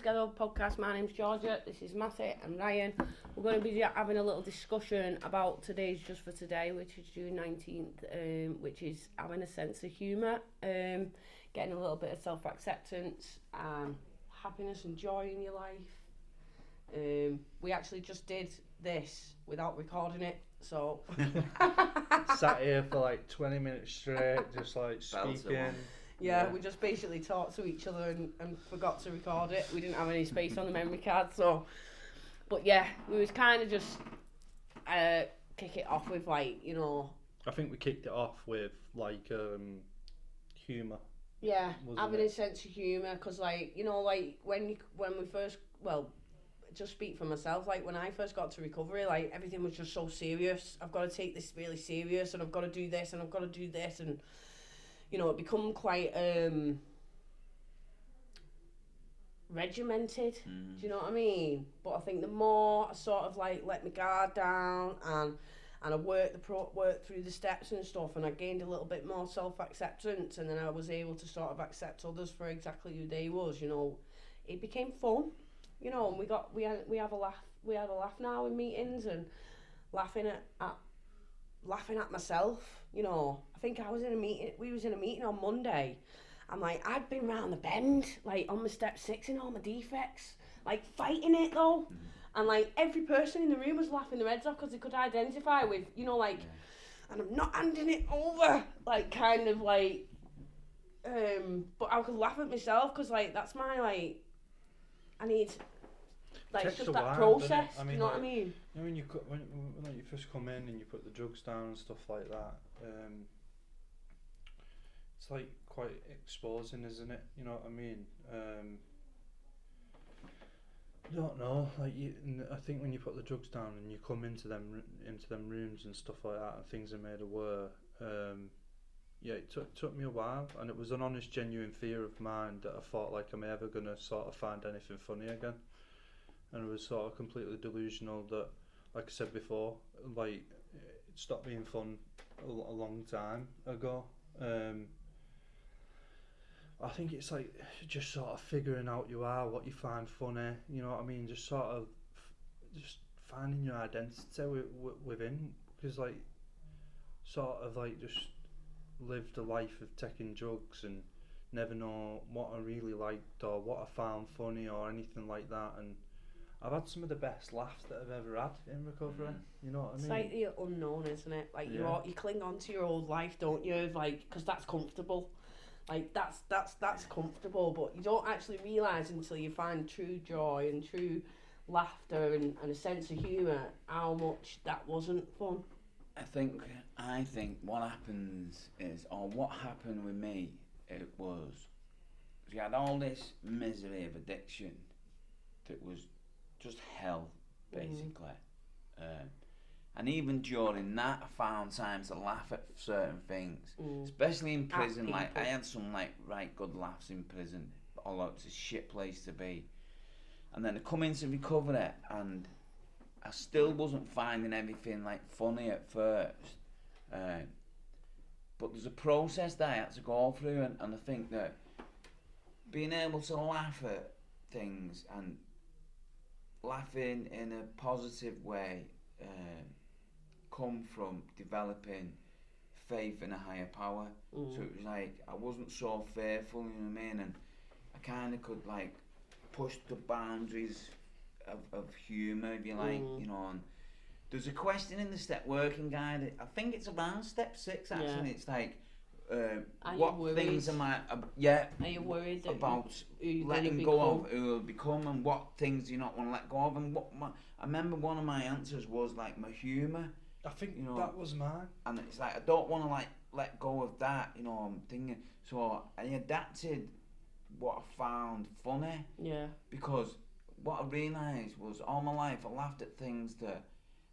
Together podcast. My name's Georgia. This is Matty and Ryan. We're going to be having a little discussion about today's Just for Today, which is June 19th, which is having a sense of humour, getting a little bit of self-acceptance, happiness and joy in your life. We actually just did this without recording it, so... Sat here for like 20 minutes straight, just like speaking. Yeah, we just basically talked to each other and forgot to record it. We didn't have any space on the memory card, so... But yeah, we was kind of just kick it off with like, you know... I think we kicked it off with like humour. Yeah, having a sense of humour, because like, you know, like when we first... Well, just speak for myself, like when I first got to recovery, like everything was just so serious. I've got to take this really serious, and I've got to do this, and I've got to do this, and... You know, it become quite regimented. Do you know what I mean? But I think the more I sort of like let my guard down and I worked through the steps and stuff, and I gained a little bit more self-acceptance, and then I was able to sort of accept others for exactly who they was. You know, it became fun. You know, and we have a laugh. We had a laugh now in meetings and laughing at myself. You know, I think I was in a meeting. We was in a meeting on Monday. I'm like, I'd been round the bend, like on my step 6 in all my defects, like fighting it though. And like every person in the room was laughing their heads off because they could identify with, you know, like, and I'm not handing it over, like kind of like, but I could laugh at myself because like that's my like, I need. Like it's just that process, I mean, you know what I mean? You know, when you first come in and you put the drugs down and stuff like that, it's like quite exposing, isn't it? You know what I mean? I don't know. Like I think when you put the drugs down and you come into them rooms and stuff like that, and things are made aware. Yeah, it took me a while, and it was an honest, genuine fear of mine that I thought like, am I ever gonna sort of find anything funny again? And it was sort of completely delusional that, like I said before, like it stopped being fun a long time ago. I think it's like just sort of figuring out you are, what you find funny, you know what I mean? Just sort of just finding your identity within, because like sort of like just lived a life of taking drugs and never know what I really liked or what I found funny or anything like that, and I've had some of the best laughs that I've ever had in recovery. You know what I mean? It's like the unknown, isn't it? Like you cling on to your old life, don't you? Like, because that's comfortable. Like that's comfortable, but you don't actually realise until you find true joy and true laughter and a sense of humour how much that wasn't fun. I think what happens is, or what happened with me, it was you had all this misery of addiction that was just hell, basically. And even during that, I found time to laugh at certain things, especially in prison. Like I had some like right good laughs in prison, although it's a shit place to be. And then I come into recovery, and I still wasn't finding everything like funny at first. But there's a process that I had to go through, and I think that being able to laugh at things and laughing in a positive way come from developing faith in a higher power. So it was like I wasn't so fearful, you know what I mean, and I kind of could like push the boundaries of humour, if you like, you know. And there's a question in the step working guide, I think it's around step 6 actually. It's like what things am I are you worried about letting go of who will become, and what things do you not want to let go of? And I remember one of my answers was like my humour. I think, you know, that was mine. And it's like I don't want to like let go of that, you know. I'm thinking, so I adapted what I found funny. Yeah. Because what I realised was all my life I laughed at things that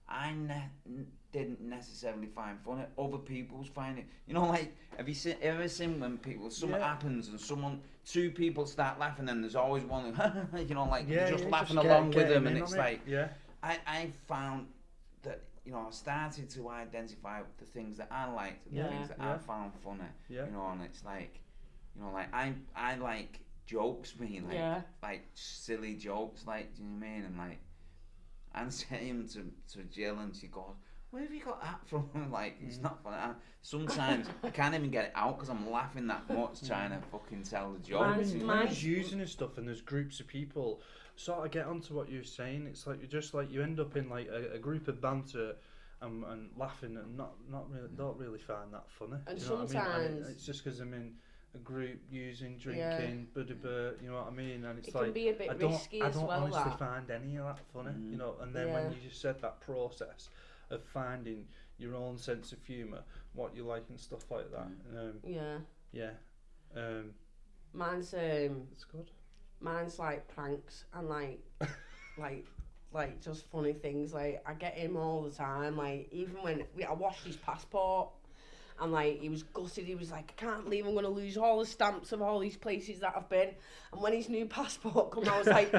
I didn't necessarily find funny. Other people's find it. You know, like have you ever seen when something happens and two people start laughing and there's always one who, you know, like you're just laughing along with them, and it's like I found that, you know, I started to identify the things that I liked, the things that I found funny. You know, and it's like, you know, like I like jokes me, like Yeah. like silly jokes, like, do you know what I mean? And like, and sent him to Jill, and she goes, "Where have you got that from?" Like, it's not funny. Sometimes I can't even get it out because I'm laughing that much trying to fucking tell the joke. I Mine's- mean, mine's- when you're using and stuff, and there's groups of people, sort of get onto what you're saying. It's like you're just like you end up in like a group of banter, and laughing, and not really don't really find that funny. And Do you know what I mean? And sometimes- it's just because I'm in a group using, Yeah. drinking, you know what I mean? And it's It like can be a bit I don't risky I as don't well, honestly that. find any of that funny, you know. And then Yeah. when you just said that process of finding your own sense of humour, what you like and stuff like that, Yeah. yeah, Mine's it's good. mine's like pranks and like like just funny things. Like I get him all the time. Like even when I washed his passport, and like he was gutted. He was like, I can't believe I'm gonna lose all the stamps of all these places that I've been. And when his new passport come, I was like,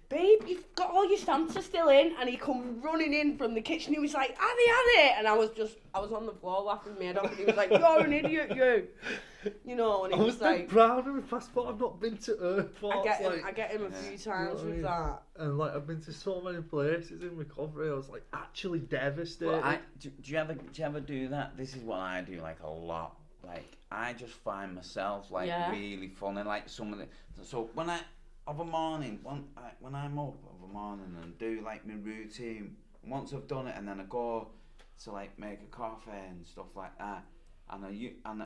babe, you've got all your stamps are still in. And he come running in from the kitchen. He was like, are they? And I was on the floor laughing my head off. And he was like, you're an idiot, you know. And he I was was like, proud of my passport. I've not been to airports. I get him a few times what I with mean? that. And like I've been to so many places in recovery. I was like actually devastated. Well, do you ever do that? This is what I do like a lot. Like I just find myself like really funny. Like some of the so when I of a morning when I'm up of a morning and do like my routine. Once I've done it and then I go to like make a coffee and stuff like that. And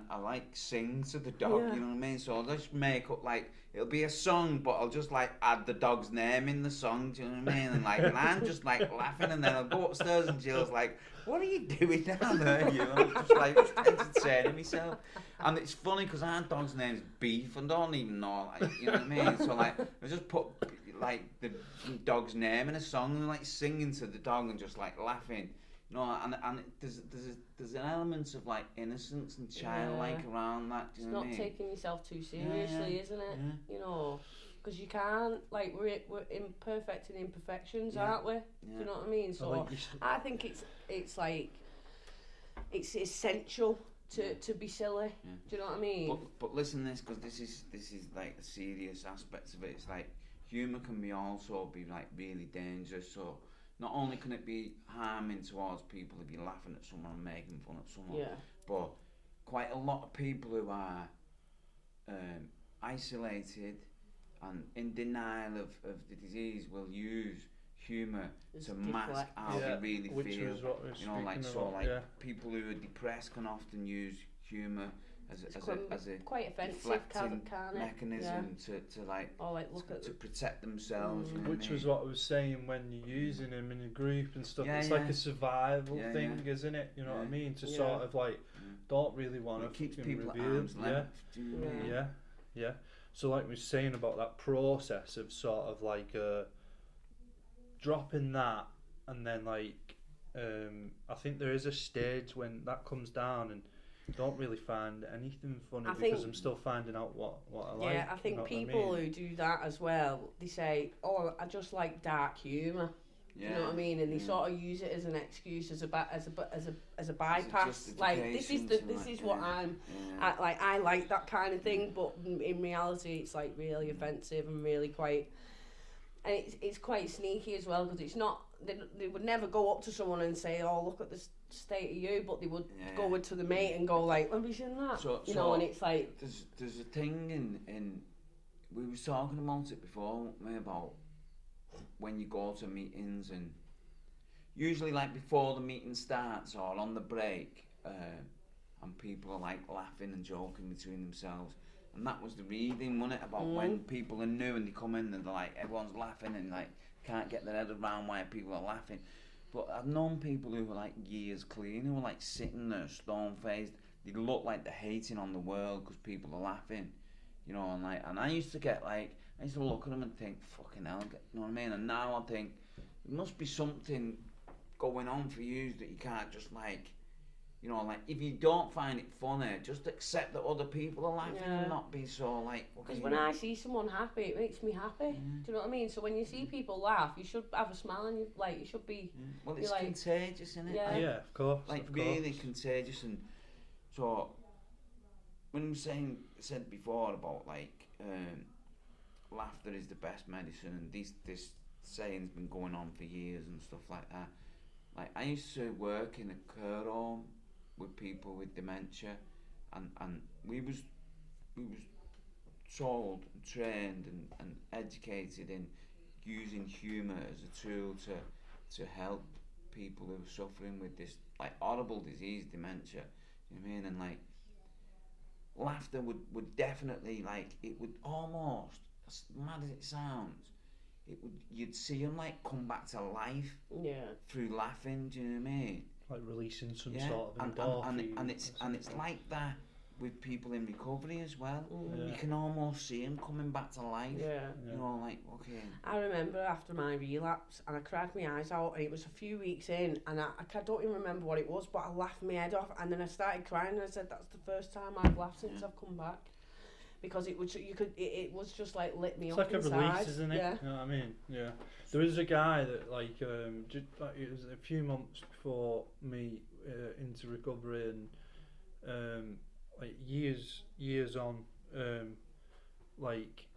I like sing to the dog, you know what I mean? So I'll just make up like it'll be a song, but I'll just like add the dog's name in the song, do you know what I mean? And I'm just like laughing, and then I'll go upstairs and Jill's like, "What are you doing down there?" You know, I'm just like entertaining myself. And it's funny because our dog's name's Beef, and I don't even know, like, you know what I mean? So like I just put like the dog's name in a song and like singing to the dog and just like laughing. You know, and there's an element of like innocence and childlike around that. Do you It's know not what I mean? taking yourself too seriously, isn't it? Yeah. You know, because you can't. Like we're imperfect in imperfections, aren't we? Do you know what I mean? So I think it's like it's essential to be silly. Yeah. Do you know what I mean? But listen to this, because this is like a serious aspect of it. It's like humour can also be like really dangerous. So not only can it be harming towards people if you're laughing at someone and making fun of someone, but quite a lot of people who are isolated and in denial of the disease will use humour to mask how they really feel. You know, like people who are depressed can often use humour as a quite offensive deflecting can't it? mechanism to like look at to protect themselves. You know Which was what I was saying when you're using them in a group and stuff. It's like a survival thing, isn't it? You know what I mean? To sort of like don't really want to keep people at reveal. arm's length. Yeah. So like we were saying about that process of sort of like dropping that, and then like I think there is a stage when that comes down and don't really find anything funny because I'm still finding out what I like. Yeah, I think people who do that as well, they say, "Oh, I just like dark humour." Do you know what I mean? And they sort of use it as an excuse, as a bypass. Like this is what I like that kind of thing. But in reality, it's like really offensive and really quite, and it's quite sneaky as well, because it's not. They would never go up to someone and say, "Oh, look at this state of you," but they would go into the mate and go like, "Have you seen that?" You know, and it's like there's a thing in we were talking about it before, about when you go to meetings, and usually like before the meeting starts or on the break, and people are like laughing and joking between themselves. And that was the reading, wasn't it, about when people are new and they come in and they're like, everyone's laughing and like can't get their head around why people are laughing. But I've known people who were like years clean, who were like sitting there stone faced. They look like they're hating on the world because people are laughing, you know. And I used to get like, I used to look at them and think, fucking hell, you know what I mean? And now I think there must be something going on for you that you can't just like, you know, like if you don't find it funny, just accept that other people are laughing and not be so like. Because when I see someone happy, it makes me happy. Do you know what I mean? So when you see people laugh, you should have a smile and you should be. Well, it's like, contagious, isn't it? Yeah, of course. Like really contagious, and so when I'm said before about like laughter is the best medicine, and this saying's been going on for years and stuff like that. Like, I used to work in a care home with people with dementia, and we was told and trained and educated in using humour as a tool to help people who are suffering with this like horrible disease, dementia. You know what I mean? And like, laughter would definitely, like, it would almost, as mad as it sounds, it would, you'd see them like come back to life through laughing. Do you know what I mean? Like releasing some Yeah, sort of and endorphin. it's like that with people in recovery as well. Mm. You can almost see them coming back to life. Yeah. You know, like, okay. I remember after my relapse, and I cried my eyes out, and it was a few weeks in, and I don't even remember what it was, but I laughed my head off, and then I started crying, and I said, that's the first time I've laughed since I've come back. Because it was, it was just like lit me It's up like inside. a release, isn't it? Yeah. You know what I mean? Yeah. There was a guy that like it was a few months before me into recovery, and like years on, like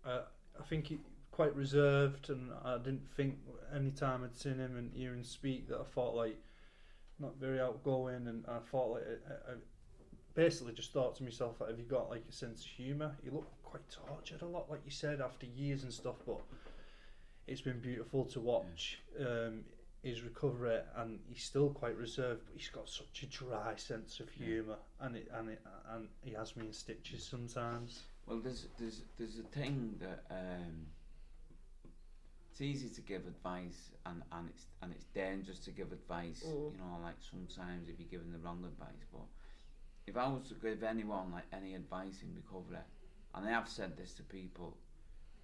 I think he quite reserved, and I didn't think any time I'd seen him and hear him speak that I thought like not very outgoing, and I thought like I basically just thought to myself, like, have you got like a sense of humour? He looked quite tortured a lot, like you said, after years and stuff, but it's been beautiful to watch his recovery, and he's still quite reserved, but he's got such a dry sense of humour, and he has me in stitches sometimes. Well, there's a thing that it's easy to give advice, and it's dangerous to give advice. You know, like sometimes if you're giving the wrong advice. But if I was to give anyone like any advice in recovery, and I have said this to people,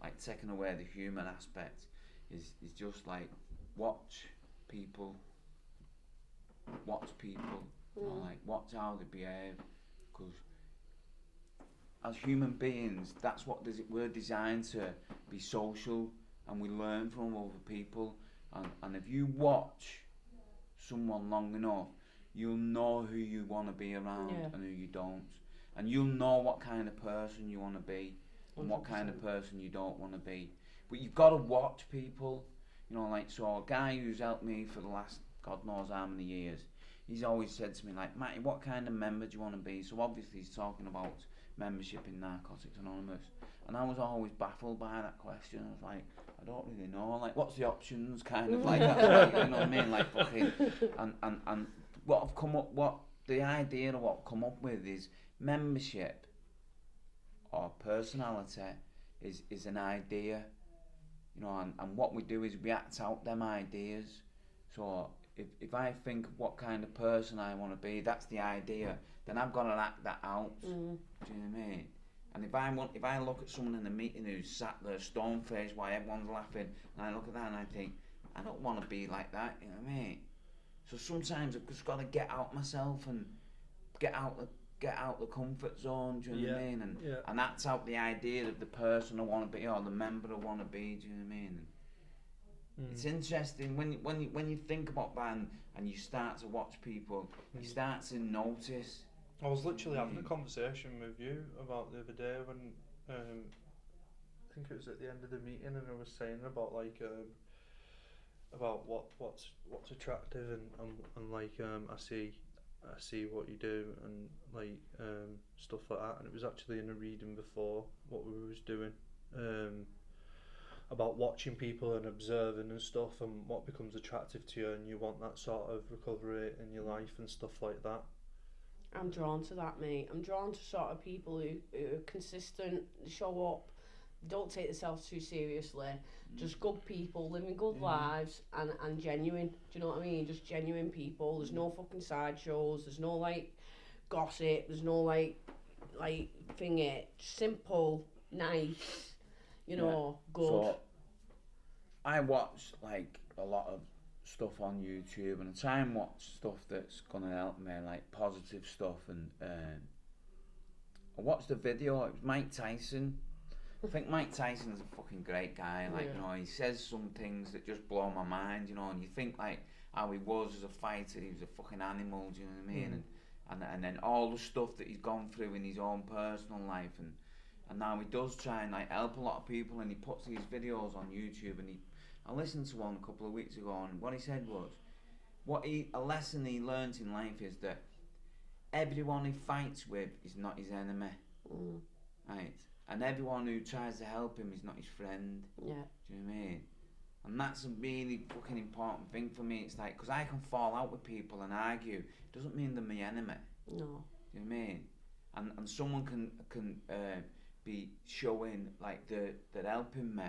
like taking away the human aspect is just like watch people, you know, like watch how they behave, because as human beings, that's what we're designed to be social, and we learn from other people, and if you watch someone long enough, you'll know who you want to be around and who you don't, and you'll know what kind of person you want to be and 100%. What kind of person you don't want to be. But you've got to watch people, you know, like, so a guy who's helped me for the last God knows how many years, he's always said to me like, Matty, what kind of member do you want to be? So obviously he's talking about membership in Narcotics Anonymous, and I was always baffled by that question. I was like, I don't really know, like, what's the options, kind of like that, like, you know what I mean, like, fucking, and what I've come up, what the idea of what I've come up with is membership or personality is an idea, you know, and what we do is we act out them ideas. So if I think of what kind of person I want to be, that's the idea, then I've got to act that out. Do you know what I mean? And if I look at someone in a meeting who's sat there stone faced while everyone's laughing, and I look at that and I think, I don't want to be like that, you know what I mean? So sometimes I've just got to get out myself and get out the comfort zone, do you know what I mean? And that's out the idea of the person I want to be, or the member I want to be, do you know what I mean? It's interesting when you think about that, and you start to watch people, you start to notice. I was literally having a conversation with you about the other day when I think it was at the end of the meeting, and I was saying about like about what's attractive, and like I see what you do, and like stuff like that, and it was actually in a reading before what we was doing about watching people and observing and stuff, and what becomes attractive to you, and you want that sort of recovery in your life and stuff like that. I'm drawn to that, mate. I'm drawn to sort of people who are consistent, show up, don't take themselves too seriously, just good people, living good lives, and genuine. Do you know what I mean? Just genuine people. There's no fucking sideshows, there's no like gossip, there's no like thingy. Simple, nice, you know, good. So I watch like a lot of stuff on YouTube, and I try and watch stuff that's gonna help me, like positive stuff, and I watched a video. It was Mike Tyson. I think Mike Tyson's a fucking great guy, like, you know, he says some things that just blow my mind, you know, and you think like how he was as a fighter, he was a fucking animal, do you know what I mean? And then all the stuff that he's gone through in his own personal life, and now he does try and like help a lot of people, and he puts these videos on YouTube. And I listened to one a couple of weeks ago, and what he said was, a lesson he learnt in life is that everyone he fights with is not his enemy, right? And everyone who tries to help him is not his friend. Yeah. Do you know what I mean? And that's a really fucking important thing for me. It's like, because I can fall out with people and argue, doesn't mean they're my enemy. No. Do you know what I mean? And someone can be showing like they're helping me,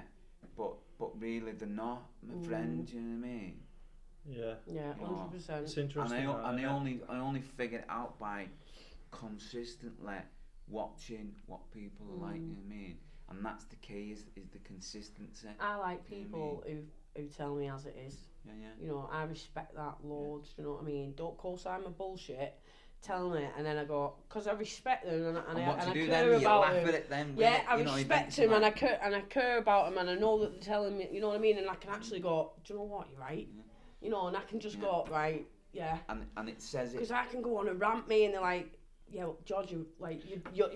but really they're not my friend. Do you know what I mean? Yeah. Yeah, 100%. It's interesting. I only figured it out by consistently watching what people are like. You know what I mean? And that's the key, is the consistency. I like people who tell me as it is. Yeah, yeah. You know, I respect that loads. You know what I mean? Don't co-sign my bullshit. Tell me, and then I go, because I respect them, and I care about them. Yeah, I respect them, and I care about them, and I know that they're telling me. You know what I mean? And I can actually go, do you know what? You're right. Yeah. You know, and I can just go, right, yeah. And it says it. Because I can go on a rant, me, and they're like, yeah, well, George, you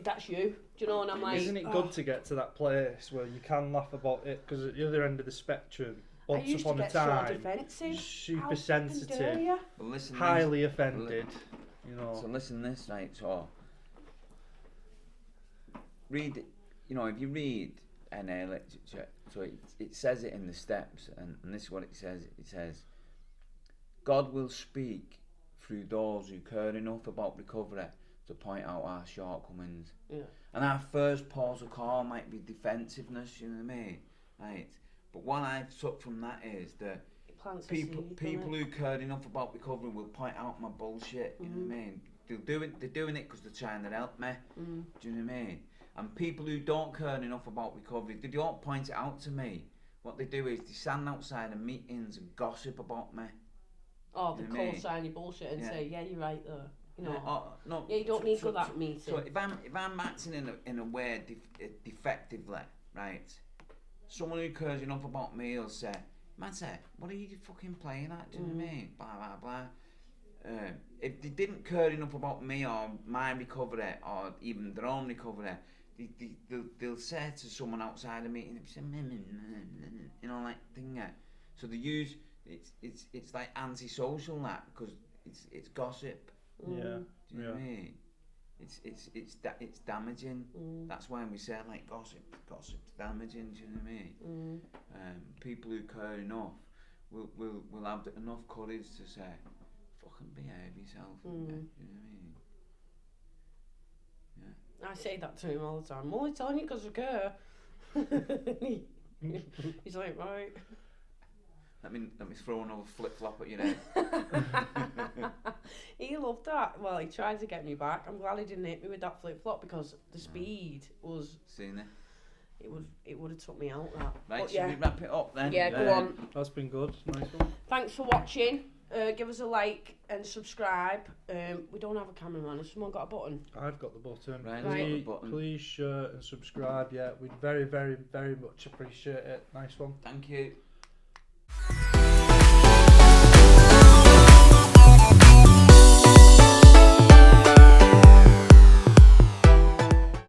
that's you. Do you know? And I'm like, isn't it good to get to that place where you can laugh about it? Because at the other end of the spectrum, once upon a time, so defensive, super sensitive, well, listen, highly offended. You know. So listen to this, right? So read, you know, if you read NA literature, so it says it in the steps, and this is what it says. It says, God will speak through those who care enough about recovery to point out our shortcomings. Yeah. And our first port of call might be defensiveness, you know what I mean? Right. But what I took from that is that people who care enough about recovery will point out my bullshit, you know what I mean? They're doing it because they're trying to help me. Do you know what I mean? And people who don't care enough about recovery, they don't point it out to me. What they do is they stand outside of meetings and gossip about me. Oh, they co-sign your bullshit and say, yeah, you're right there. You know, no, yeah, you don't need to go that meeting. So if I'm acting in a way defectively, right? Someone who cares enough about me will say, man, what are you fucking playing at? Do you know what I mean? Blah blah blah. If they didn't care enough about me or my recovery or even their own recovery, they'll say to someone outside a meeting, you know, like thing. So they use it's like antisocial that, because it's gossip. Yeah. Do you know what I mean? It's damaging. That's why we say like gossip's damaging. Do you know what I mean? People who care enough will have enough courage to say, fucking behave yourself. Do you know what I mean? Yeah. I say that to him all the time. I'm only telling you because I care. He's like, right. Let me throw another flip flop at your head. He loved that. Well, he tried to get me back. I'm glad he didn't hit me with that flip flop, because the speed was. Seen it. It would have took me out. That. Right, but should we wrap it up then? Yeah, go on. That's been good. Nice one. Thanks for watching. Give us a like and subscribe. We don't have a cameraman. Has someone got a button? I've got the button. Right. Please share and subscribe. Yeah, we'd very, very, very much appreciate it. Nice one. Thank you.